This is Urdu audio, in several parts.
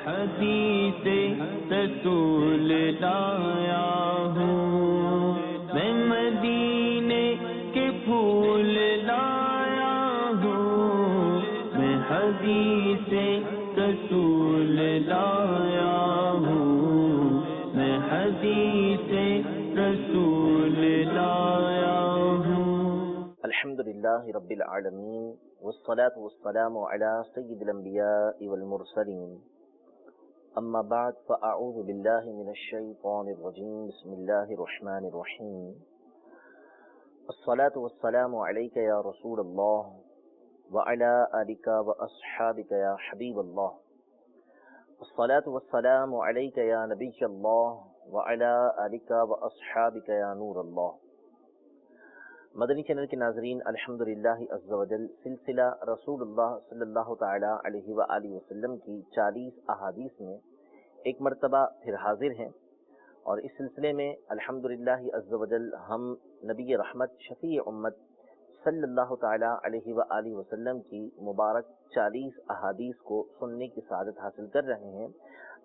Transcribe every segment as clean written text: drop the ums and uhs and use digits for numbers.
حدیث رسول لایا ہوں، میں مدینے کے پھول لایا ہوں، میں حدیث رسول لایا ہوں، میں حدیث رسول لایا ہوں۔ الحمدللہ رب العالمین والصلاة والسلام علی سید الانبیاء والمرسلین، اما بعد فاعوذ باللہ من الشیطان الرجیم، بسم اللہ الرحمن الرحیم۔ الصلاة والسلام علیک یا رسول اللہ وعلی آلک واصحابک یا حبیب اللہ، الصلاة والسلام علیک یا نبی اللہ وعلی آلک واصحابک یا نور اللہ۔ مدنی چینل کے ناظرین، الحمدللہ عز و جل سلسلہ رسول اللہ صلی اللہ تعالی علیہ وآلہ وسلم کی 40 احادیث میں ایک مرتبہ پھر حاضر ہیں، اور اس سلسلے میں الحمدللہ عز و جل ہم نبی رحمت شفیع امت صلی اللہ تعالی علیہ وآلہ وسلم کی مبارک 40 احادیث کو سننے کی سعادت حاصل کر رہے ہیں۔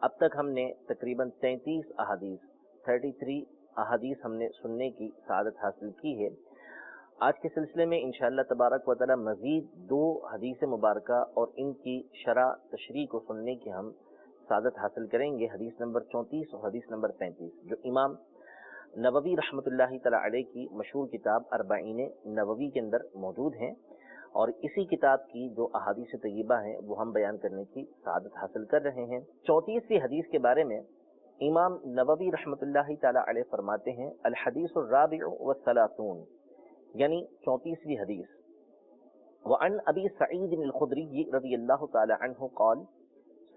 اب تک ہم نے تقریباً 33 احادیث ہم نے سننے کی سعادت حاصل کی ہے۔ آج کے سلسلے میں انشاءاللہ تبارک و تعالی مزید 2 حدیث مبارکہ اور ان کی شرح تشریح کو سننے کی ہم سعادت حاصل کریں گے، حدیث نمبر 34 اور حدیث نمبر 35، جو امام نووی رحمۃ اللہ تعالی علیہ کی مشہور کتاب اربعین نووی کے اندر موجود ہیں، اور اسی کتاب کی جو احادیث طیبہ ہیں وہ ہم بیان کرنے کی سعادت حاصل کر رہے ہیں۔ 34ویں حدیث کے بارے میں امام نووی رحمۃ اللہ تعالی علیہ فرماتے ہیں: الحدیث الرابع والثلاثون، یعنی 34ویں حدیث۔ وعن ابی سعید الخدری رضی اللہ تعالی عنہ قال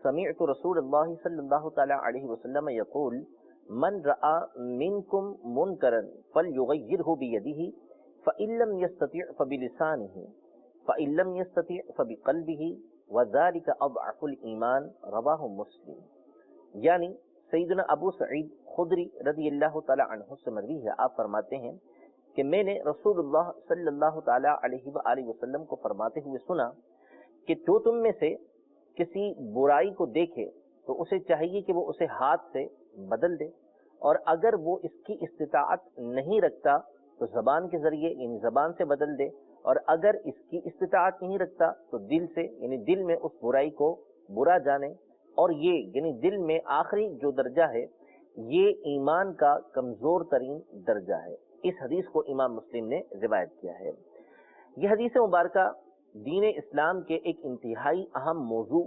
سمعت رسول اللہ صلی اللہ تعالی علیہ وسلم یقول من رأى منکم منکرا فلیغیرہ بیدہ فإن لم یستطع فبلسانہ فإن لم یستطع فبقلبہ وذلک اضعف الایمان، رواہ مسلم۔ یعنی سیدنا ابو سعید خدری رضی اللہ تعالی عنہ سے مروی ہے، آپ فرماتے ہیں کہ میں نے رسول اللہ صلی اللہ تعالی علیہ وآلہ وسلم کو فرماتے ہوئے سنا کہ جو تم میں سے کسی برائی کو دیکھے تو اسے چاہیے کہ وہ اسے ہاتھ سے بدل دے، اور اگر وہ اس کی استطاعت نہیں رکھتا تو زبان کے ذریعے یعنی زبان سے بدل دے، اور اگر اس کی استطاعت نہیں رکھتا تو دل سے یعنی دل میں اس برائی کو برا جانے، اور یہ یعنی دل میں آخری جو درجہ ہے یہ ایمان کا کمزور ترین درجہ ہے۔ اس حدیث کو امام مسلم نے روایت کیا ہے۔ یہ حدیث مبارکہ دین اسلام کے ایک انتہائی اہم موضوع،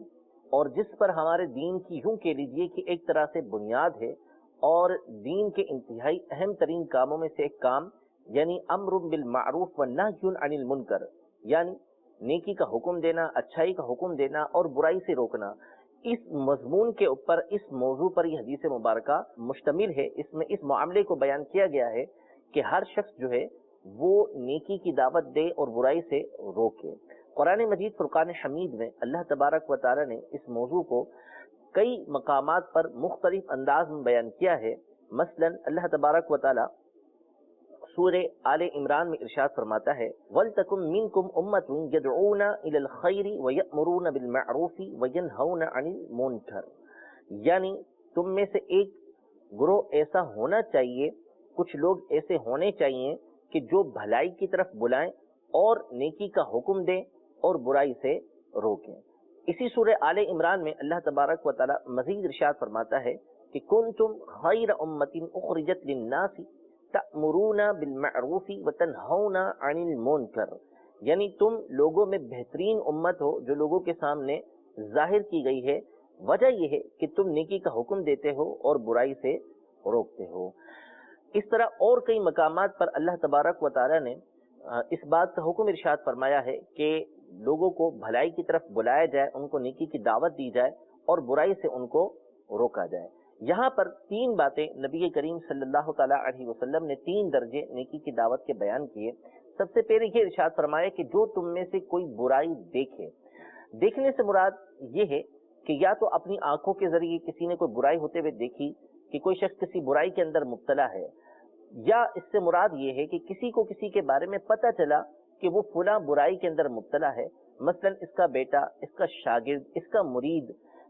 اور جس پر ہمارے دین کی یوں کہہ لیجیے کہ ایک طرح سے بنیاد ہے، اور دین کے انتہائی اہم ترین کاموں میں سے ایک کام یعنی امر بالمعروف والنہی عن المنکر، یعنی نیکی کا حکم دینا، اچھائی کا حکم دینا اور برائی سے روکنا۔ اس مضمون کے اوپر، اس موضوع پر یہ حدیث مبارکہ مشتمل ہے۔ اس میں اس معاملے کو بیان کیا گیا ہے کہ ہر شخص جو ہے وہ نیکی کی دعوت دے اور برائی سے روکے۔ قرآن مجید فرقان حمید میں اللہ تبارک و تعالی نے اس موضوع کو کئی مقامات پر مختلف انداز میں بیان کیا ہے۔ مثلا اللہ تبارک و تعالی سورہ آل عمران میں ارشاد فرماتا ہے: وَلْتَكُمْ مِنْكُمْ أُمَّةٌ يَدْعُونَ إِلَى الْخَيْرِ وَيَأْمُرُونَ بِالْمَعْرُوفِ وَيَنْهَوْنَ عَنِ الْمُنْكَرِ، یعنی تم میں سے ایک گروہ ایسا ہونا چاہیے، کچھ لوگ ایسے ہونے چاہیے کہ جو بھلائی کی طرف بلائیں اور نیکی کا حکم دیں اور برائی سے روکیں۔ اسی سورہ آل عمران میں اللہ تبارک و تعالی مزید ارشاد فرماتا ہے کہ کنتم خیر امۃ اخرجت للناس تأمرون بالمعروف وتنہون عن المنکر، یعنی تم لوگوں میں بہترین امت ہو جو لوگوں کے سامنے ظاہر کی گئی ہے۔ وجہ یہ ہے کہ تم نیکی کا حکم دیتے ہو اور برائی سے روکتے ہو۔ اس طرح اور کئی مقامات پر اللہ تبارک و تعالی نے اس بات کا حکم ارشاد فرمایا ہے کہ لوگوں کو بھلائی کی طرف بلایا جائے، ان کو نیکی کی دعوت دی جائے اور برائی سے ان کو روکا جائے۔ یہاں پر 3 باتیں نبی کریم صلی اللہ تعالی علیہ وسلم نے 3 درجے نیکی کی دعوت کے بیان کیے۔ سب سے پہلے یہ ارشاد فرمایا کہ جو تم میں سے کوئی برائی دیکھے، دیکھنے سے مراد یہ ہے کہ یا تو اپنی آنکھوں کے ذریعے کسی نے کوئی برائی ہوتے ہوئے دیکھی کہ کوئی شخص کسی برائی کے اندر مبتلا ہے، یا اس سے مراد یہ ہے کہ کسی کو کسی کے بارے میں پتہ چلا کہ وہ فلاں برائی کے اندر مبتلا ہے، مثلا اس کا بیٹا، اس کا شاگرد، اس کا مرید،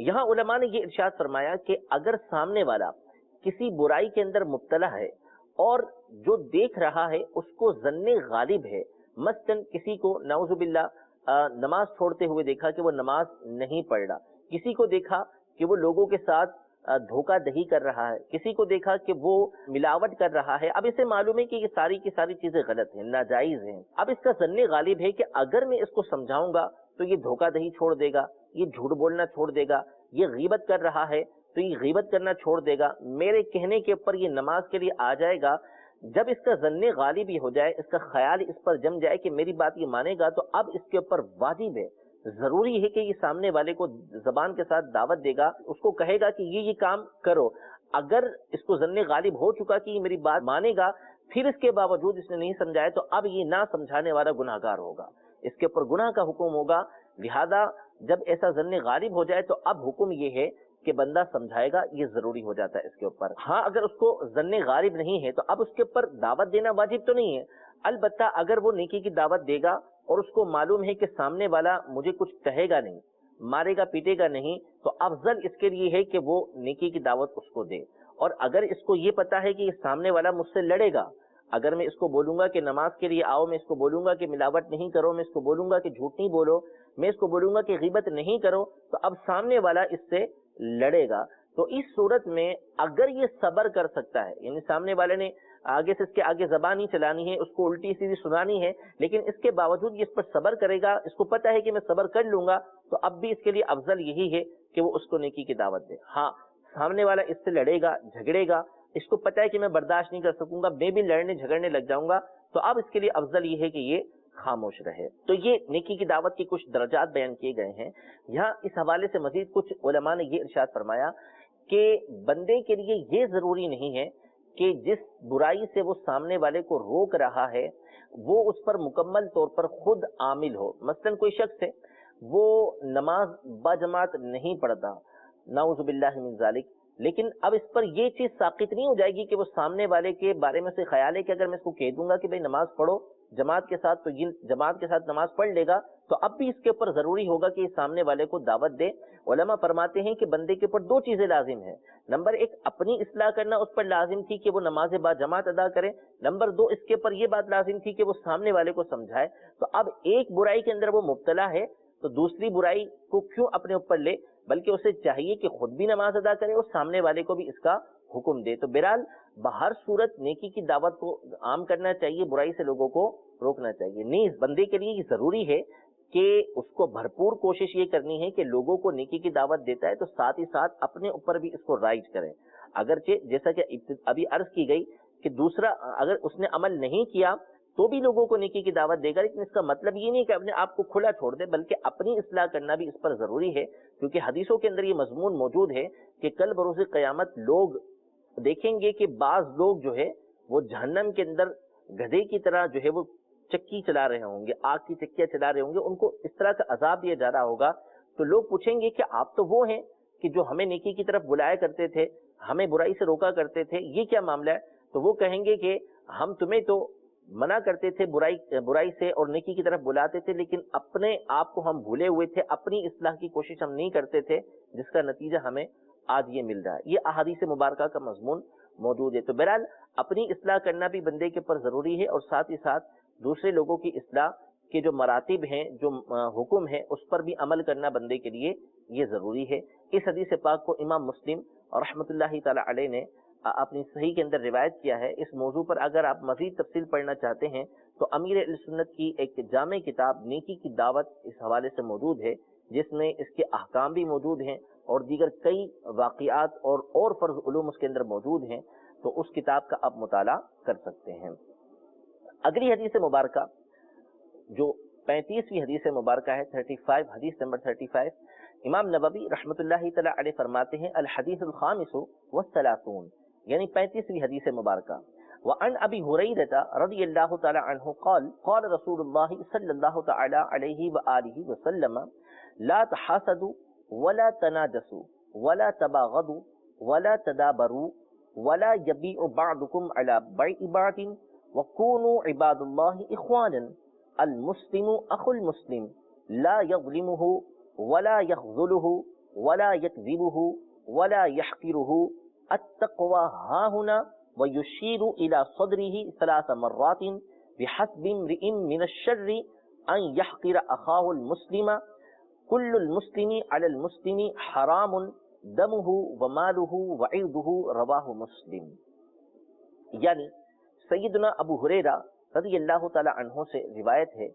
یہاں علماء نے یہ ارشاد فرمایا کہ اگر سامنے والا کسی برائی کے اندر مبتلا ہے اور جو دیکھ رہا ہے اس کو ظن غالب ہے، مثلاً کسی کو نعوذ باللہ نماز چھوڑتے ہوئے دیکھا کہ وہ نماز نہیں پڑھ رہا، کسی کو دیکھا کہ وہ لوگوں کے ساتھ دھوکہ دہی کر رہا ہے، کسی کو دیکھا کہ وہ ملاوٹ کر رہا ہے، اب اسے معلوم ہے کہ یہ ساری کی ساری چیزیں غلط ہیں، ناجائز ہیں، اب اس کا ظن غالب ہے کہ اگر میں اس کو سمجھاؤں گا تو یہ دھوکہ دہی چھوڑ دے گا، یہ جھوٹ بولنا چھوڑ دے گا، یہ غیبت کر رہا ہے تو یہ غیبت کرنا چھوڑ دے گا، میرے کہنے کے اوپر یہ نماز کے لیے آ جائے گا۔ جب اس کا ظن غالب یہ ہو جائے، اس کا خیال اس پر جم جائے کہ میری بات یہ مانے گا، تو اب اس کے اوپر واجب ہے، ضروری ہے کہ یہ سامنے والے کو زبان کے ساتھ دعوت دے گا، اس کو کہے گا کہ یہ کام کرو۔ اگر اس کو ظن غالب ہو چکا کہ یہ میری بات مانے گا، پھر اس کے باوجود اس نے نہیں سمجھایا، تو اب یہ نہ سمجھانے والا گناہ گار ہوگا، اس کے اوپر گناہ کا حکم ہوگا۔ لہذا جب ایسا ظن غالب ہو جائے تو اب حکم یہ ہے کہ بندہ سمجھائے گا، یہ ضروری ہو جاتا ہے اس کے اوپر۔ ہاں اگر اس کو ظن غالب نہیں ہے تو اب اس کے اوپر دعوت دینا واجب تو نہیں ہے، البتہ اگر وہ نیکی کی دعوت دے گا اور اس کو معلوم ہے کہ سامنے والا مجھے کچھ کہے گا نہیں، مارے گا پیٹے گا نہیں، تو افضل اس کے لیے ہے کہ وہ نیکی کی دعوت اس کو دے۔ اور اگر اس کو یہ پتا ہے کہ یہ سامنے والا مجھ سے لڑے گا، اگر میں اس کو بولوں گا کہ نماز کے لیے آؤ، میں اس کو بولوں گا کہ ملاوٹ نہیں کرو، میں اس کو بولوں گا کہ جھوٹ نہیں بولو، میں اس کو بولوں گا کہ غیبت نہیں کرو، تو اب سامنے والا اس سے لڑے گا۔ تو اس صورت میں اگر یہ صبر کر سکتا ہے، یعنی سامنے والے نے آگے سے اس کے آگے زبان نہیں چلانی ہے، اس کو الٹی سیدھی سنانی ہے، لیکن اس کے باوجود یہ اس پر صبر کرے گا، اس کو پتا ہے کہ میں صبر کر لوں گا، تو اب بھی اس کے لیے افضل یہی ہے کہ وہ اس کو نیکی کی دعوت دے۔ ہاں سامنے والا اس سے لڑے گا، جھگڑے گا، اس کو پتا ہے کہ میں برداشت نہیں کر سکوں گا، میں بھی لڑنے جھگڑنے لگ جاؤں گا، تو اب اس کے لیے افضل یہ ہے کہ یہ خاموش رہے۔ تو یہ نیکی کی دعوت کے کچھ درجات بیان کیے گئے ہیں۔ یہاں اس حوالے سے مزید کچھ علماء نے یہ ارشاد فرمایا کہ بندے کے لیے یہ ضروری نہیں ہے کہ جس برائی سے وہ سامنے والے کو روک رہا ہے وہ اس پر مکمل طور پر خود عامل ہو۔ مثلا کوئی شخص ہے وہ نماز باجماعت نہیں پڑھتا، نعوذ باللہ من ذالک، لیکن اب اس پر یہ چیز ساقط نہیں ہو جائے گی کہ وہ سامنے والے کے بارے میں سے خیال ہے کہ اگر میں اس کو کہہ دوں گا کہ بھائی نماز پڑھو جماعت کے ساتھ، تو یہ جماعت کے ساتھ نماز پڑھ لے گا، تو اب بھی اس کے اوپر ضروری ہوگا کہ سامنے والے کو دعوت دے۔ علماء فرماتے ہیں کہ بندے کے اوپر دو چیزیں لازم ہیں، نمبر ایک اپنی اصلاح کرنا اس پر لازم تھی کہ وہ نماز با جماعت ادا کرے، نمبر دو اس کے اوپر یہ بات لازم تھی کہ وہ سامنے والے کو سمجھائے۔ تو اب ایک برائی کے اندر وہ مبتلا ہے تو دوسری برائی کو کیوں اپنے اوپر لے، بلکہ اسے چاہیے کہ خود بھی نماز ادا کرے اور سامنے والے کو بھی اس کا حکم دے۔ تو بہرحال بہر صورت نیکی کی دعوت کو عام کرنا چاہیے، برائی سے لوگوں کو روکنا چاہیے۔ نیز بندے کے لیے یہ ضروری ہے کہ اس کو بھرپور کوشش یہ کرنی ہے کہ لوگوں کو نیکی کی دعوت دیتا ہے تو ساتھ ہی ساتھ اپنے اوپر بھی اس کو رائج کرے۔ اگرچہ جیسا کہ ابھی عرض کی گئی کہ دوسرا اگر اس نے عمل نہیں کیا تو بھی لوگوں کو نیکی کی دعوت دے گا، لیکن اس کا مطلب یہ نہیں کہ اپنے آپ کو کھلا چھوڑ دے، بلکہ اپنی اصلاح کرنا بھی اس پر ضروری ہے، کیونکہ حدیثوں کے اندر یہ مضمون موجود ہے کہ کل بروز قیامت لوگ دیکھیں گے کہ بعض لوگ جو ہے وہ جہنم کے اندر گدھے کی طرح جو ہے وہ چکی چلا رہے ہوں گے، آگ کی چکیاں چلا رہے ہوں گے، ان کو اس طرح کا عذاب دیا جا رہا ہوگا۔ تو لوگ پوچھیں گے کہ آپ تو وہ ہیں کہ جو ہمیں نیکی کی طرف بلایا کرتے تھے، ہمیں برائی سے روکا کرتے تھے، یہ کیا معاملہ ہے؟ تو وہ کہیں گے کہ ہم تمہیں تو منع کرتے تھے برائی سے اور نیکی کی طرف بلاتے تھے، لیکن اپنے آپ کو ہم بھولے ہوئے تھے، اپنی اصلاح کی کوشش ہم نہیں کرتے تھے، جس کا نتیجہ ہمیں آج یہ مل رہا ہے۔ یہ احادیث مبارکہ کا مضمون موجود ہے۔ تو بہرحال اپنی اصلاح کرنا بھی بندے کے پر ضروری ہے، اور ساتھ ہی ساتھ دوسرے لوگوں کی اصلاح کے جو مراتب ہیں، جو حکم ہے، اس پر بھی عمل کرنا بندے کے لیے یہ ضروری ہے۔ اس حدیث پاک کو امام مسلم رحمۃ اللہ تعالی علیہ نے اپنی صحیح کے اندر روایت کیا ہے۔ اس موضوع پر اگر آپ مزید تفصیل پڑھنا چاہتے ہیں تو امیر اہل سنت کی ایک جامع کتاب نیکی کی دعوت اس حوالے سے موجود ہے، جس میں اس کے احکام بھی موجود ہیں اور دیگر کئی واقعات اور فرض علوم اس کے اندر موجود ہیں، تو اس کتاب کا آپ مطالعہ کر سکتے ہیں۔ اگلی حدیث مبارکہ جو 35ویں حدیث مبارکہ ہے، 35 حدیث نمبر 35، امام نووی رحمۃ اللہ تعالی علیہ فرماتے ہیں الحدیث الخامس والثلاثون، یعنی 35ویں حدیث مبارکہ۔ وعن ابی ہریرہ رضی اللہ تعالی عنہ قال قال رسول اللہ صلی اللہ تعالی علیہ وآلہ وسلم لا تحاسدوا ولا تناجسوا ولا تباغضوا ولا تدابروا ولا يبيع بعضكم على بيع بعض وكونوا عباد الله اخوانا المسلم اخو المسلم لا يظلمه ولا يخذله ولا يكذبه ولا يحقره التقوى ها هنا ويشير إلى صدره 3 مرات بحسب امرئ من الشر أن يحقر أخاه المسلم كل المسلم على المسلم حرام دمه وماله وعرضه رواہ مسلم. یعنی سیدنا ابو ہریرہ رضی اللہ تعالی عنہ سے روایت ہے،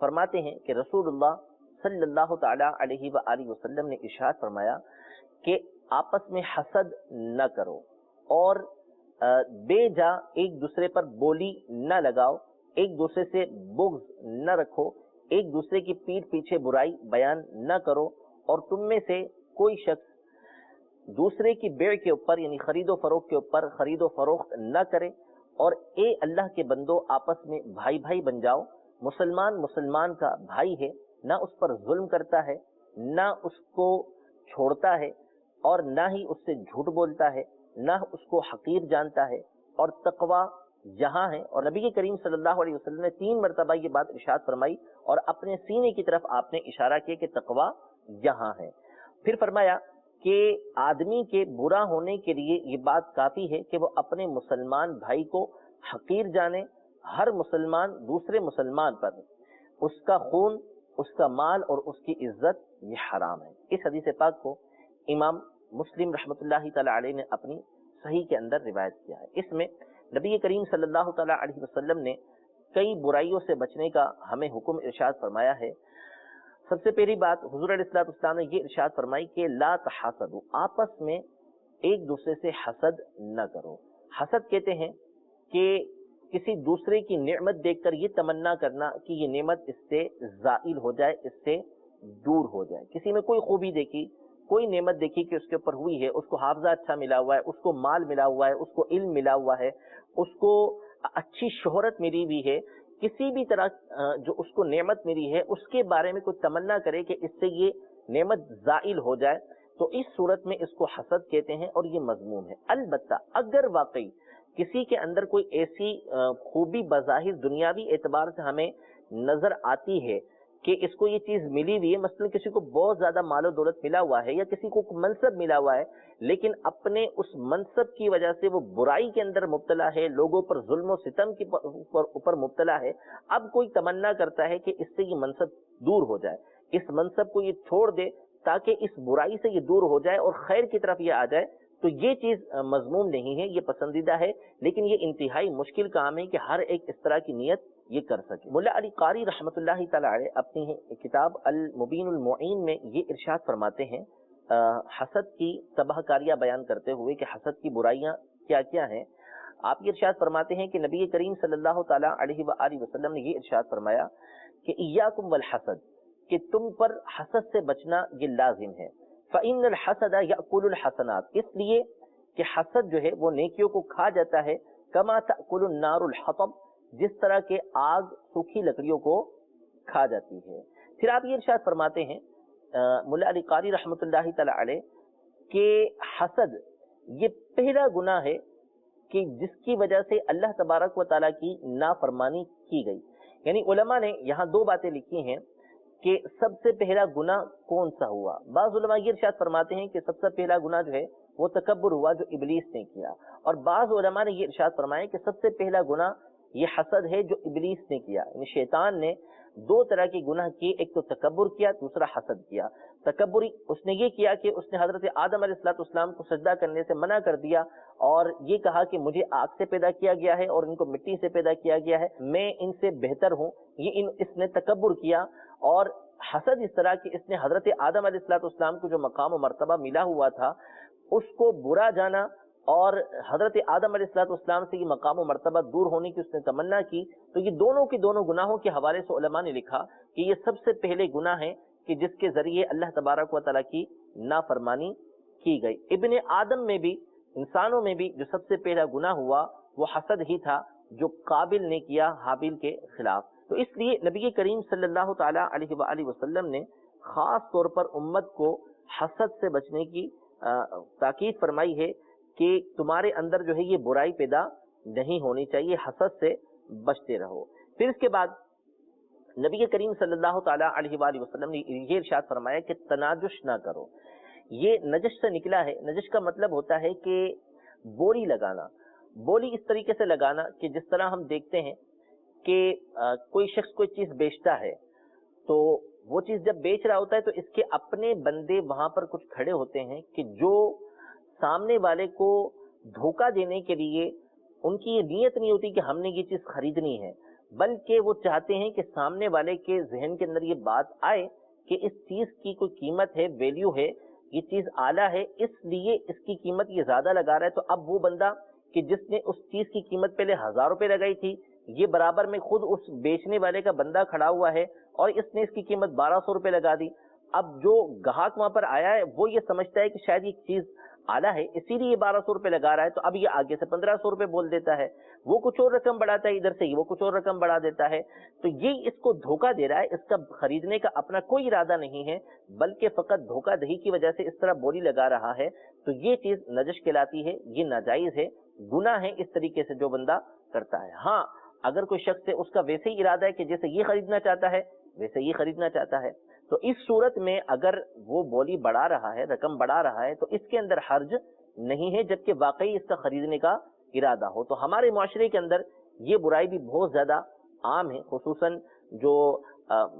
فرماتے ہیں کہ رسول اللہ صلی اللہ تعالی علیہ وآلہ وسلم نے ارشاد فرمایا کہ آپس میں حسد نہ کرو اور بے جا ایک دوسرے پر بولی نہ لگاؤ، ایک دوسرے سے بغض نہ رکھو، ایک دوسرے کی پیٹھ پیچھے برائی بیان نہ کرو، اور تم میں سے کوئی شخص دوسرے کی بیع کے اوپر یعنی خرید و فروخت کے اوپر خرید و فروخت نہ کرے، اور اے اللہ کے بندو آپس میں بھائی بھائی بن جاؤ. مسلمان مسلمان کا بھائی ہے، نہ اس پر ظلم کرتا ہے، نہ اس کو چھوڑتا ہے، اور نہ ہی اس سے جھوٹ بولتا ہے، نہ اس کو حقیر جانتا ہے. اور تقوی جہاں ہے، اور نبی کریم صلی اللہ علیہ وسلم نے 3 مرتبہ یہ بات ارشاد فرمائی اور اپنے سینے کی طرف آپ نے اشارہ کیا کہ تقوی یہاں ہے. پھر فرمایا کہ آدمی کے برا ہونے کے لیے یہ بات کافی ہے کہ وہ اپنے مسلمان بھائی کو حقیر جانے. ہر مسلمان دوسرے مسلمان پر اس کا خون، اس کا مال اور اس کی عزت یہ حرام ہے. اس حدیث پاک کو امام مسلم رحمۃ اللہ تعالی علیہ نے اپنی صحیح کے اندر روایت کیا ہے. اس میں نبی کریم صلی اللہ تعالی علیہ وسلم نے کئی برائیوں سے بچنے کا ہمیں حکم ارشاد فرمایا ہے. سب سے پہلی بات حضور علیہ الصلوۃ والسلام نے یہ ارشاد فرمائی کہ لا تحاسدوا، آپس میں ایک دوسرے سے حسد نہ کرو. حسد کہتے ہیں کہ کسی دوسرے کی نعمت دیکھ کر یہ تمنا کرنا کہ یہ نعمت اس سے زائل ہو جائے، اس سے دور ہو جائے. کسی میں کوئی خوبی دیکھی، کوئی نعمت دیکھی کہ اس کے اوپر ہوئی ہے، اس کو حافظہ اچھا ملا ہوا ہے، اس کو مال ملا ہوا ہے، اس کو علم ملا ہوا ہے، اس کو اچھی شہرت ملی ہوئی ہے، کسی بھی طرح جو اس کو نعمت ملی ہے اس کے بارے میں کوئی تمنا کرے کہ اس سے یہ نعمت زائل ہو جائے، تو اس صورت میں اس کو حسد کہتے ہیں اور یہ مذموم ہے. البتہ اگر واقعی کسی کے اندر کوئی ایسی خوبی بظاہر دنیاوی اعتبار سے ہمیں نظر آتی ہے کہ اس کو یہ چیز ملی ہوئی ہے، مثلا کسی کو بہت زیادہ مال و دولت ملا ہوا ہے یا کسی کو منصب ملا ہوا ہے، لیکن اپنے اس منصب کی وجہ سے وہ برائی کے اندر مبتلا ہے، لوگوں پر ظلم و ستم کے اوپر مبتلا ہے، اب کوئی تمنا کرتا ہے کہ اس سے یہ منصب دور ہو جائے، اس منصب کو یہ چھوڑ دے تاکہ اس برائی سے یہ دور ہو جائے اور خیر کی طرف یہ آ جائے، تو یہ چیز مذموم نہیں ہے، یہ پسندیدہ ہے. لیکن یہ انتہائی مشکل کام ہے کہ ہر ایک اس طرح کی نیت یہ کر سکے. ملا علی قاری رحمۃ اللہ تعالی علیہ اپنی کتاب المبین المعین میں یہ ارشاد فرماتے ہیں حسد کی تباہ کاریاں بیان کرتے ہوئے کہ حسد کی برائیاں کیا کیا ہیں. آپ یہ ارشاد فرماتے ہیں کہ نبی کریم صلی اللہ تعالی علیہ وآلہ وسلم نے یہ ارشاد فرمایا کہ ایاکم والحسد، کہ تم پر حسد سے بچنا یہ لازم ہے. فإن الحسد یأکل الحسنات، اس لیے کہ حسد جو ہے وہ نیکیوں کو کھا جاتا ہے. کما تأکل النار الحطب، جس طرح کے آگ سوکھی لکڑیوں کو کھا جاتی ہے. پھر آپ یہ ارشاد فرماتے ہیں ملا علی قاری رحمۃ اللہ تعالی علیہ کہ حسد یہ پہلا گناہ ہے کہ جس کی وجہ سے اللہ تبارک و تعالیٰ کی نافرمانی کی گئی. یعنی علماء نے یہاں 2 باتیں لکھی ہیں کہ سب سے پہلا گناہ کون سا ہوا. بعض علماء یہ ارشاد فرماتے ہیں کہ سب سے پہلا گناہ جو ہے وہ تکبر ہوا جو ابلیس نے کیا، اور بعض علماء نے یہ ارشاد فرمایا کہ سب سے پہلا گناہ یہ حسد ہے جو ابلیس نے کیا. یعنی شیطان نے 2 طرح کے گناہ کیے، ایک تو تکبر کیا، دوسرا حسد کیا. تکبر اس نے یہ کیا کہ اس نے حضرت آدم علیہ السلام کو سجدہ کرنے سے منع کر دیا اور یہ کہا کہ مجھے آگ سے پیدا کیا گیا ہے اور ان کو مٹی سے پیدا کیا گیا ہے، میں ان سے بہتر ہوں. اس نے تکبر کیا. اور حسد اس طرح کہ اس نے حضرت آدم علیہ السلام کو جو مقام و مرتبہ ملا ہوا تھا اس کو برا جانا اور حضرت آدم علیہ السلام سے یہ مقام و مرتبہ دور ہونے کی اس نے تمنا کی. تو یہ دونوں کے دونوں گناہوں کے حوالے سے علماء نے لکھا کہ یہ سب سے پہلے گناہ ہیں کہ جس کے ذریعے اللہ تبارک و تعالیٰ کی نافرمانی کی گئی. ابن آدم میں بھی، انسانوں میں بھی جو سب سے پہلا گناہ ہوا وہ حسد ہی تھا جو قابل نے کیا حابیل کے خلاف. تو اس لیے نبی کریم صلی اللہ تعالیٰ علیہ وآلہ وسلم نے خاص طور پر امت کو حسد سے بچنے کی تاکید فرمائی ہے کہ تمہارے اندر جو ہے یہ برائی پیدا نہیں ہونی چاہیے، حسد سے بچتے رہو. پھر اس کے بعد نبی کریم صلی اللہ تعالیٰ علیہ وآلہ وسلم نے یہ ارشاد فرمایا کہ تناجش نہ کرو. یہ نجش سے نکلا ہے. نجش کا مطلب ہوتا ہے کہ بولی لگانا. بولی اس طریقے سے لگانا کہ جس طرح ہم دیکھتے ہیں کہ کوئی شخص کوئی چیز بیچتا ہے تو وہ چیز جب بیچ رہا ہوتا ہے تو اس کے اپنے بندے وہاں پر کچھ کھڑے ہوتے ہیں کہ جو سامنے والے کو دھوکہ دینے کے لیے ان کی یہ نیت نہیں ہوتی کہ ہم نے یہ چیز خریدنی ہے، بلکہ وہ چاہتے ہیں کہ سامنے والے کے ذہن کے اندر یہ بات آئے کہ اس چیز کی کوئی قیمت ہے، ویلیو ہے، یہ چیز اعلیٰ ہے، اس لیے اس کی قیمت یہ زیادہ لگا رہا ہے. تو اب وہ بندہ کہ جس نے اس چیز کی قیمت پہلے 1000 روپے لگائی تھی، یہ برابر میں خود اس بیچنے والے کا بندہ کھڑا ہوا ہے اور اس نے اس کی قیمت 1200 روپے لگا دی. اب جو گاہک وہاں پر آیا ہے وہ یہ سمجھتا ہے کہ شاید یہ چیز اعلیٰ ہے اسی لیے یہ 1200 روپے لگا رہا ہے، تو اب یہ آگے سے 1500 روپے بول دیتا ہے، وہ کچھ اور رقم بڑھاتا ہے، ادھر سے وہ کچھ اور رقم بڑھا دیتا ہے. تو یہ اس کو دھوکہ دے رہا ہے، اس کا خریدنے کا اپنا کوئی ارادہ نہیں ہے بلکہ فقط دھوکہ دہی کی وجہ سے اس طرح بولی لگا رہا ہے. تو یہ چیز نجش کہلاتی ہے، یہ ناجائز ہے، گناہ ہے اس طریقے سے جو بندہ کرتا ہے. ہاں اگر کوئی شخص ہے اس کا ویسے ہی ارادہ ہے کہ جیسے یہ خریدنا چاہتا ہے ویسے یہ خریدنا چاہتا ہے، تو اس صورت میں اگر وہ بولی بڑھا رہا ہے، رقم بڑھا رہا ہے، تو اس کے اندر حرج نہیں ہے جبکہ واقعی اس کا خریدنے کا ارادہ ہو. تو ہمارے معاشرے کے اندر یہ برائی بھی بہت زیادہ عام ہے، خصوصاً جو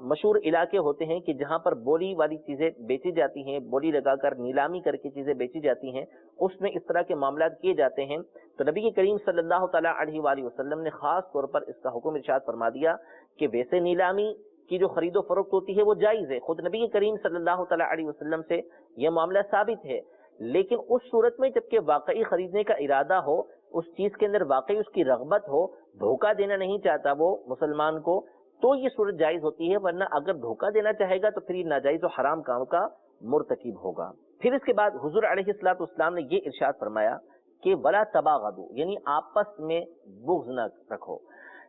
مشہور علاقے ہوتے ہیں کہ جہاں پر بولی والی چیزیں بیچی جاتی ہیں، بولی لگا کر نیلامی کر کے چیزیں بیچی جاتی ہیں، اس میں اس طرح کے معاملات کیے جاتے ہیں. تو نبی کریم صلی اللہ تعالیٰ علیہ وآلہ وسلم نے خاص طور پر اس کا حکم ارشاد فرما دیا کہ ویسے نیلامی کی جو خرید و فروخت ہوتی ہے وہ جائز ہے، خود نبی کریم صلی اللہ تعالیٰ علیہ وسلم سے یہ معاملہ ثابت ہے. لیکن اس صورت میں جب کہ واقعی خریدنے کا ارادہ ہو، اس چیز کے اندر واقعی اس کی رغبت ہو، دھوکہ دینا نہیں چاہتا وہ مسلمان کو، تو یہ صورت جائز ہوتی ہے. ورنہ اگر دھوکہ دینا چاہے گا تو پھر یہ ناجائز و حرام کام کا مرتکب ہوگا. پھر اس کے بعد حضور علیہ الصلوۃ والسلام نے یہ ارشاد فرمایا کہ ولا تباغضوا، یعنی آپس میں بغض نہ رکھو،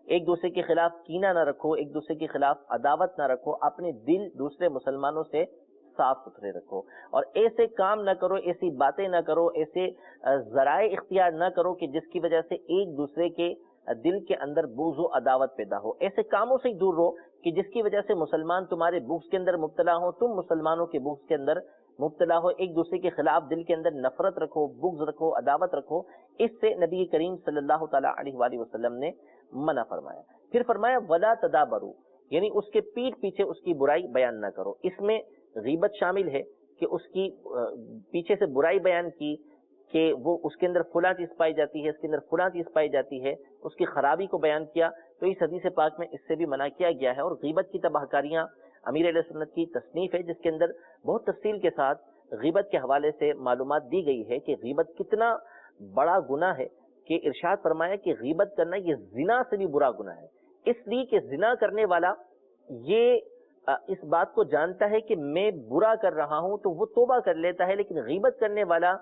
ایک دوسرے کے خلاف کینہ نہ رکھو، ایک دوسرے کے خلاف عداوت نہ رکھو، اپنے دل دوسرے مسلمانوں سے صاف ستھرے رکھو، اور ایسے کام نہ کرو، ایسی باتیں نہ کرو، ایسے ذرائع اختیار نہ کرو کہ جس کی وجہ سے ایک دوسرے کے دل کے اندر بغض و عداوت پیدا ہو. ایسے کاموں سے دور رہو کہ جس کی وجہ سے مسلمان تمہارے بغض کے اندر مبتلا ہو، تم مسلمانوں کے بغض کے اندر مبتلا ہو. ایک دوسرے کے خلاف دل کے اندر نفرت رکھو، بغض رکھو، عداوت رکھو. اس سے نبی کریم صلی اللہ تعالیٰ علیہ وآلہ وسلم نے منع فرمایا. پھر فرمایا ولا تدابروا، یعنی اس کے پیٹھ پیچھے اس کی برائی بیان نہ کرو. اس میں غیبت شامل ہے کہ اس کی پیچھے سے برائی بیان کی کہ وہ اس کے اندر فلاں چیز پائی جاتی ہے، اس کے اندر فلاں چیز پائی جاتی ہے، اس کی خرابی کو بیان کیا. تو اس حدیث پاک میں اس سے بھی منع کیا گیا ہے. اور غیبت کی تباہ کاریاں امیر علیہ سنت کی تصنیف ہے جس کے اندر بہت تفصیل کے ساتھ غیبت کے حوالے سے معلومات دی گئی ہے کہ غیبت کتنا بڑا گناہ ہے. کہ ارشاد فرمایا کہ غیبت کرنا یہ زنا سے بھی برا گناہ ہے، اس لیے کہ زنا کرنے والا یہ اس بات کو جانتا ہے کہ میں برا کر رہا ہوں تو وہ توبہ کر لیتا ہے، لیکن غیبت کرنے والا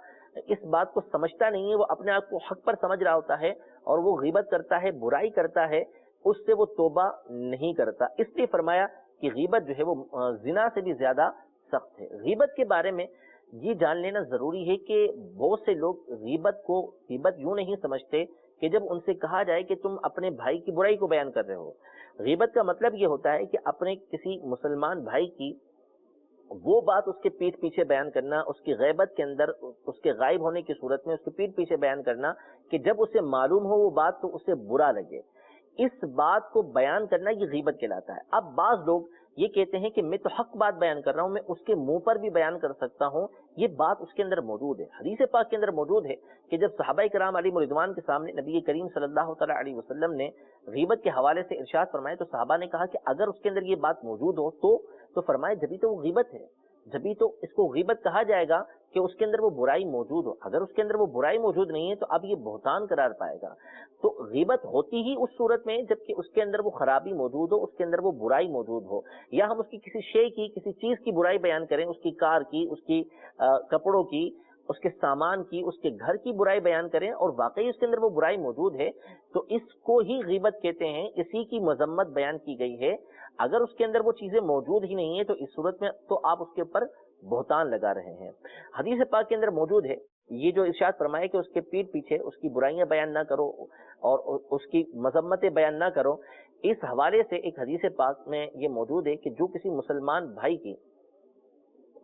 اس بات کو سمجھتا نہیں ہے، وہ اپنے آپ کو حق پر سمجھ رہا ہوتا ہے اور وہ غیبت کرتا ہے، برائی کرتا ہے، اس سے وہ توبہ نہیں کرتا. اس لیے فرمایا کہ غیبت جو ہے وہ زنا سے بھی زیادہ سخت ہے. غیبت کے بارے میں یہ جان لینا ضروری ہے کہ بہت سے لوگ غیبت یوں نہیں سمجھتے کہ جب ان سے کہا جائے کہ تم اپنے بھائی کی برائی کو بیان کر رہے ہو. غیبت کا مطلب یہ ہوتا ہے کہ اپنے کسی مسلمان بھائی کی وہ بات اس کے پیٹھ پیچھے بیان کرنا، اس کی غیبت کے اندر اس کے غائب ہونے کی صورت میں اس کے پیٹھ پیچھے بیان کرنا کہ جب اسے معلوم ہو وہ بات تو اسے برا لگے. اس بات کو بیان کرنا یہ غیبت کہلاتا ہے. اب بعض لوگ یہ کہتے ہیں کہ میں تو حق بات بیان کر رہا ہوں، میں اس کے منہ پر بھی بیان کر سکتا ہوں. یہ بات اس کے اندر موجود ہے، حدیث پاک کے اندر موجود ہے کہ جب صحابہ کرام علیہ رضوان کے سامنے نبی کریم صلی اللہ تعالیٰ علیہ وسلم نے غیبت کے حوالے سے ارشاد فرمائے تو صحابہ نے کہا کہ اگر اس کے اندر یہ بات موجود ہو تو فرمائے جبھی تو وہ غیبت ہے، جبھی تو اس کو غیبت کہا جائے گا کہ اس کے اندر وہ برائی موجود ہو. اگر اس کے اندر وہ برائی موجود نہیں ہے تو اب یہ بہتان قرار پائے گا. تو غیبت ہوتی ہی اس صورت میں جب کہ اس کے اندر وہ خرابی موجود ہو، اس کے اندر وہ برائی موجود ہو، یا ہم اس کی کسی شے کی کسی چیز کی برائی بیان کریں، اس کی کار کی، اس کی کپڑوں کی، اس کے سامان کی، اس کے گھر کی برائی بیان کریں اور واقعی اس کے اندر وہ برائی موجود ہے تو اس کو ہی غیبت کہتے ہیں، اسی کی مذمت بیان کی گئی ہے. اگر اس کے اندر وہ چیزیں موجود ہی نہیں ہیں تو اس صورت میں تو آپ اس کے اوپر بہتان لگا رہے ہیں. حدیث پاک کے اندر موجود ہے یہ جو ارشاد فرمایا کہ اس کے پیٹھ پیچھے اس کی برائیاں بیان نہ کرو اور اس کی مذمتیں بیان نہ کرو. اس حوالے سے ایک حدیث پاک میں یہ موجود ہے کہ جو کسی مسلمان بھائی کی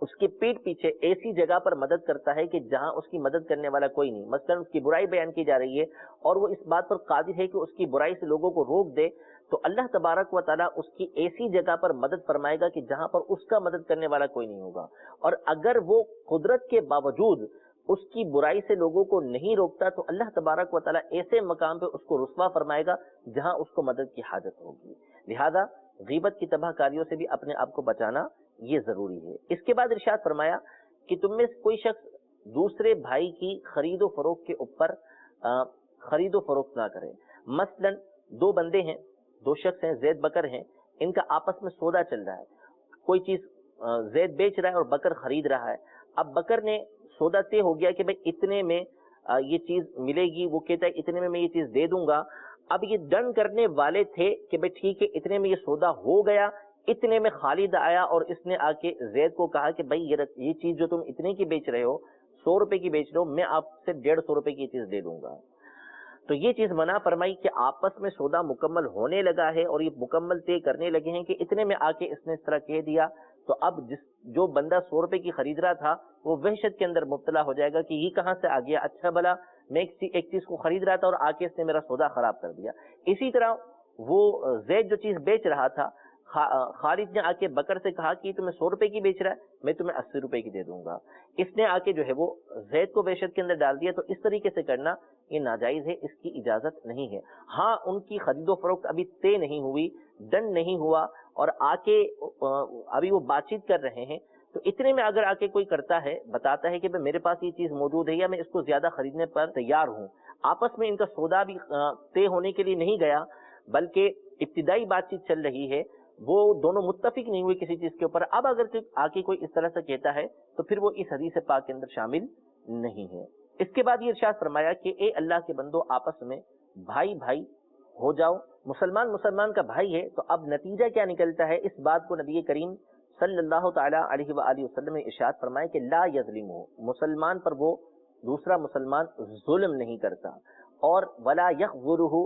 اس کے پیٹ پیچھے ایسی جگہ پر مدد کرتا ہے کہ جہاں اس کی مدد کرنے والا کوئی نہیں. مثلا اس کی برائی بیان کی جا رہی ہے اور وہ اس بات پر قادر ہے کہ اس کی برائی سے لوگوں کو روک دے, تو اللہ تبارک و تعالیٰ اس کی ایسی جگہ پر مدد فرمائے گا کہ جہاں پر اس کا مدد کرنے والا کوئی نہیں ہوگا. اور اگر وہ قدرت کے باوجود اس کی برائی سے لوگوں کو نہیں روکتا تو اللہ تبارک و تعالیٰ ایسے مقام پہ اس کو رسوا فرمائے گا جہاں اس کو مدد کی حاجت ہوگی. لہذا غیبت کی تباہ کاریوں سے بھی اپنے آپ کو بچانا یہ ضروری ہے. اس کے بعد ارشاد فرمایا کہ تم میں کوئی شخص دوسرے بھائی کی خرید و فروخت کے اوپر خرید و فروخت نہ کرے. مثلا دو بندے ہیں, دو شخص ہیں, زید بکر ہیں, ان کا آپس میں سودا چل رہا ہے. کوئی چیز زید بیچ رہا ہے اور بکر خرید رہا ہے. اب بکر نے سودا طے ہو گیا کہ بھائی اتنے میں یہ چیز ملے گی, وہ کہتا ہے اتنے میں یہ چیز دے دوں گا. اب یہ ڈن کرنے والے تھے کہ بھائی ٹھیک ہے اتنے میں یہ سودا ہو گیا. اتنے میں خالد آیا اور اس نے آ کے زید کو کہا کہ بھائی یہ چیز جو تم اتنے کی بیچ رہے ہو, 100 روپے کی بیچ رہے ہو, میں آپ سے 150 روپے کی چیز دے دوں گا. تو یہ چیز منع فرمائی کہ آپس میں سودا مکمل ہونے لگا ہے اور یہ مکمل طے کرنے لگے ہیں کہ اتنے میں آ کے اس نے اس طرح کہہ دیا, تو اب جو بندہ 100 روپے کی خرید رہا تھا وہ وحشت کے اندر مبتلا ہو جائے گا کہ یہ کہاں سے آ گیا, اچھا بھلا میں ایک چیز کو خرید رہا تھا اور آ کے اس نے میرا سودا خراب کر دیا. اسی طرح وہ زید جو چیز بیچ رہا تھا, خالد نے آ کے بکر سے کہا کہ تمہیں 100 روپے کی بیچ رہا ہے, میں تمہیں 80 روپے کی دے دوں گا. اس نے آ کے جو ہے وہ زید کو وحشت کے اندر ڈال دیا. تو اس طریقے سے کرنا یہ ناجائز ہے, اس کی اجازت نہیں ہے. ہاں ان کی خرید و فروخت ابھی طے نہیں ہوئی, ڈن نہیں ہوا اور آ کے ابھی وہ بات چیت کر رہے ہیں, تو اتنے میں اگر آ کے کوئی کرتا ہے, بتاتا ہے کہ میرے پاس یہ چیز موجود ہے یا میں اس کو زیادہ خریدنے پر تیار ہوں, آپس میں ان کا سودا بھی طے ہونے کے لیے نہیں گیا بلکہ ابتدائی بات چیت چل رہی ہے, وہ دونوں متفق نہیں ہوئے کسی چیز کے اوپر, اب اگر آ کے کوئی اس طرح سے کہتا ہے تو پھر وہ اس حدیث پاک کے اندر شامل نہیں ہے. اس کے بعد یہ ارشاد فرمایا کہ اے اللہ کے بندو آپس میں بھائی بھائی ہو جاؤ. مسلمان کا بھائی ہے, تو اب نتیجہ کیا نکلتا ہے, اس بات کو نبی کریم صلی اللہ تعالی علیہ وآلہ وسلم نے ارشاد فرمایا کہ لا یظلمہ, مسلمان پر وہ دوسرا مسلمان ظلم نہیں کرتا, اور ولا یخذلہ,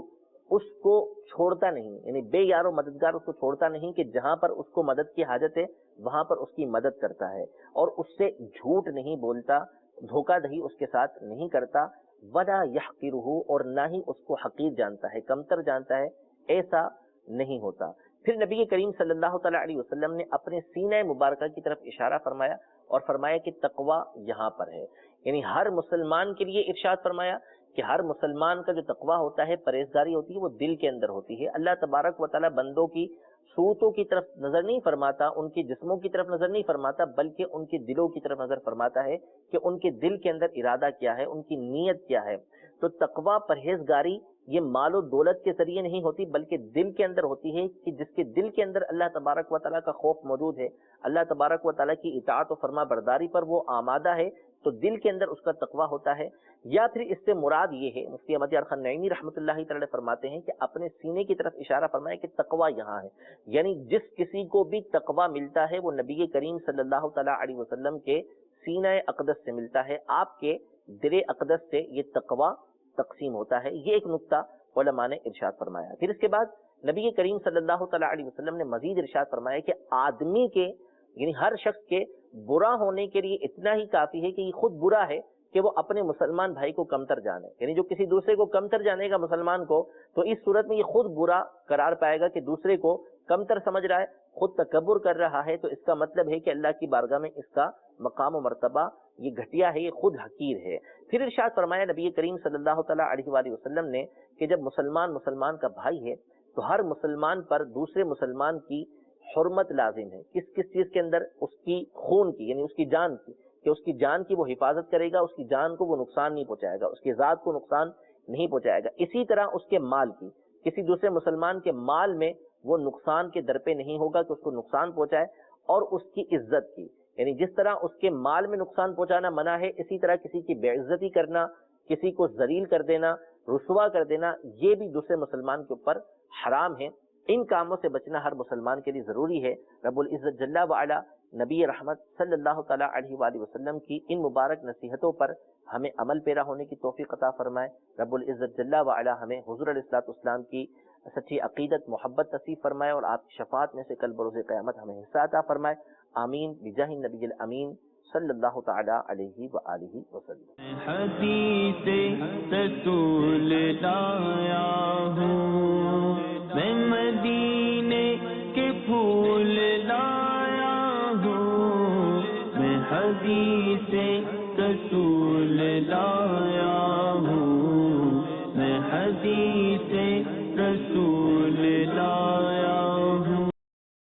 اس کو چھوڑتا نہیں, یعنی بے یار و مددگار اس کو چھوڑتا نہیں کہ جہاں پر اس کو مدد کی حاجت ہے وہاں پر اس کی مدد کرتا ہے, اور اس سے جھوٹ نہیں بولتا, دھوکہ دہی اس کے ساتھ نہیں کرتا. ولا یحقرہ, اور نہ ہی اس کو حقیر جانتا ہے, کمتر جانتا ہے, ایسا نہیں ہوتا. پھر نبی کریم صلی اللہ تعالیٰ علیہ وسلم نے اپنے سینہ مبارکہ کی طرف اشارہ فرمایا اور فرمایا کہ تقوی یہاں پر ہے. یعنی ہر مسلمان کے لیے ارشاد فرمایا کہ ہر مسلمان کا جو تقوی ہوتا ہے, پرہیزگاری ہوتی ہے, وہ دل کے اندر ہوتی ہے. اللہ تبارک و تعالیٰ بندوں کی صورتوں کی طرف نظر نہیں فرماتا, ان کی جسموں کی طرف نظر نہیں فرماتا, بلکہ ان کے دلوں کی طرف نظر فرماتا ہے کہ ان کے دل کے اندر ارادہ کیا ہے, ان کی نیت کیا ہے. تو تقوی پرہیزگاری یہ مال و دولت کے ذریعے نہیں ہوتی بلکہ دل کے اندر ہوتی ہے, کہ جس کے دل کے اندر اللہ تبارک و تعالیٰ کا خوف موجود ہے, اللہ تبارک و تعالیٰ کی اطاعت و فرما برداری پر وہ آمادہ ہے, تو دل کے اندر اس کا تقوی ہوتا ہے. یا پھر اس سے مراد یہ ہے, مفتی احمد یار خان نعیمی رحمۃ اللہ تعالی فرماتے ہیں کہ اپنے سینے کی طرف اشارہ فرمایا کہ تقوی یہاں ہے. یعنی جس کسی کو بھی تقوی ملتا ہے وہ نبی کریم صلی اللہ تعالیٰ علیہ وسلم کے سینہ اقدس سے ملتا ہے, آپ کے دل اقدس سے یہ تقوی تقسیم ہوتا ہے. یہ ایک نقطہ علماء نے ارشاد فرمایا. پھر اس کے بعد نبی کریم صلی اللہ تعالیٰ علیہ وسلم نے مزید ارشاد فرمایا کہ آدمی کے, یعنی ہر شخص کے برا ہونے کے لیے اتنا ہی کافی ہے کہ یہ خود برا ہے کہ وہ اپنے مسلمان بھائی کو کمتر جانے. یعنی جو کسی دوسرے کو کمتر جانے گا مسلمان کو, تو اس صورت میں یہ خود برا قرار پائے گا کہ دوسرے کو کمتر سمجھ رہا ہے, خود تکبر کر رہا ہے, تو اس کا مطلب ہے کہ اللہ کی بارگاہ میں اس کا مقام و مرتبہ یہ گھٹیا ہے, یہ خود حقیر ہے. پھر ارشاد فرمایا نبی کریم صلی اللہ تعالیٰ علیہ وآلہ وسلم نے کہ جب مسلمان کا بھائی ہے تو ہر مسلمان پر دوسرے مسلمان کی حرمت لازم ہے. کس کس چیز کے اندر؟ اس کی خون کی, یعنی اس کی جان کی, کہ اس کی جان کی وہ حفاظت کرے گا, اس کی جان کو وہ نقصان نہیں پہنچائے گا, اس کی ذات کو نقصان نہیں پہنچائے گا. اسی طرح اس کے مال کی, کسی دوسرے مسلمان کے مال میں وہ نقصان کے در پہ نہیں ہوگا کہ اس کو نقصان پہنچائے. اور اس کی عزت کی, یعنی جس طرح اس کے مال میں نقصان پہنچانا منع ہے, اسی طرح کسی کی بے عزتی کرنا, کسی کو ذلیل کر دینا, رسوا کر دینا, یہ بھی دوسرے مسلمان کے اوپر حرام ہے. ان کاموں سے بچنا ہر مسلمان کے لیے ضروری ہے. رب العزت جل وعلا نبی رحمت صلی اللہ تعالیٰ علیہ وآلہ وسلم کی ان مبارک نصیحتوں پر ہمیں عمل پیرا ہونے کی توفیق عطا فرمائے. رب العزت جل وعلا ہمیں حضور علیہ الصلوۃ والسلام کی سچی عقیدت محبت نصیب فرمائے, اور آپ کی شفاعت میں سے کل بروز قیامت ہمیں حصہ عطا فرمائے. آمین بجاہ النبی الامین صلی اللہ تعالی علیہ وآلہ وسلم۔ حدیث رسول لایا ہوں، میں مدینے کے پھول لایا ہوں، میں حدیث رسول لایا ہوں، میں حدیث رسول لایا